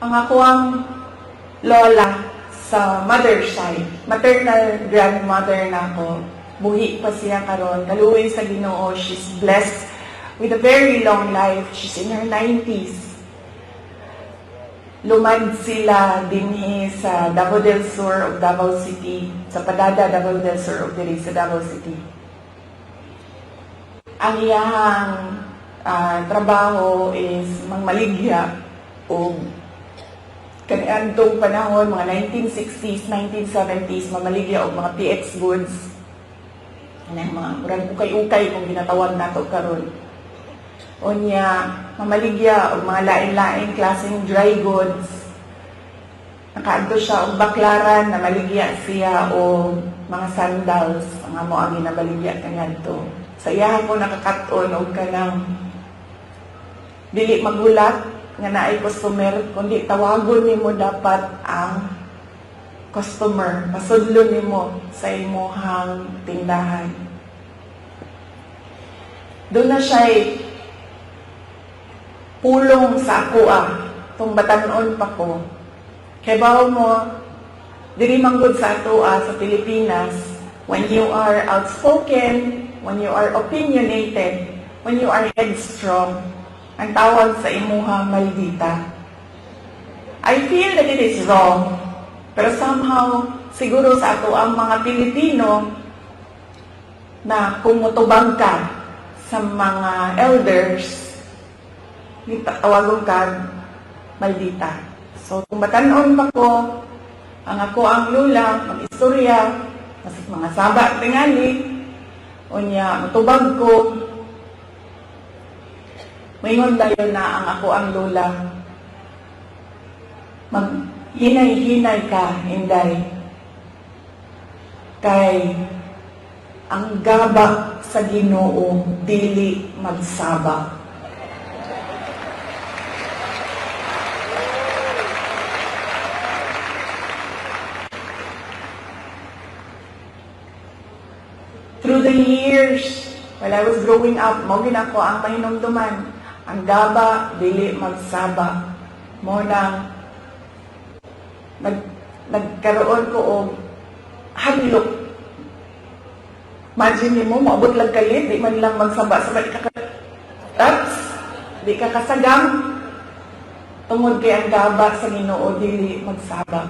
Ang ako ang lola sa mother side, maternal grandmother na ako. Buhi pa siya karon. Kaluoy sa Ginoo, she's blessed with a very long life. She's in her 90s. Lumad sila dinhi sa Davao del Sur of Davao City, sa Padada, Davao del Sur of diri sa Davao City. Ang iyahang trabaho is mangmaligya o kaniadtong panahon, mga 1960s, 1970s, mamaligya o mga PX goods. Mga murag ukay-ukay kung ginatawag nato karon. O niya, mamaligya o mga lain-lain klaseng dry goods. Nakaadto siya og baklaran na maligya siya o mga sandals, ang amo ang ginabaligya kaniadto. Sa iyahan ko nakakaton og kanang dili magulat nga naay customer, kundi tawagon nimo dapat ang customer, pasudlon nimo sa imong tindahan. Doon na siya pulong sa ako tong batanon pa ko. Kaya bawo mo, diri manggod sa ato sa Pilipinas, when you are outspoken, when you are opinionated, when you are headstrong, ang tawag sa imuha maldita. I feel that it is wrong, pero somehow, siguro sa ato ang mga Pilipino na kumutubang ka sa mga elders, tawagon ka maldita. So, kung batanon pa ko, ang ako ang lula, mag-istorya, mga saba tingali, o niya, matubag ko, mayroon tayo na ang ako ang lola. Maghinay-hinay ka, Inday. Kay ang gaba sa Ginoo dili magsaba. Through the years, while I was growing up, mo ginako ang mahinumduman. Ang gaba, dili magsaba. Mo nang nagkaroon ko og hadlok. Imagine mo, maabot lang kalit, di man lang magsaba-saba, di ka kasagam. Tungod kay ang gaba sa Ginoo, dili magsaba.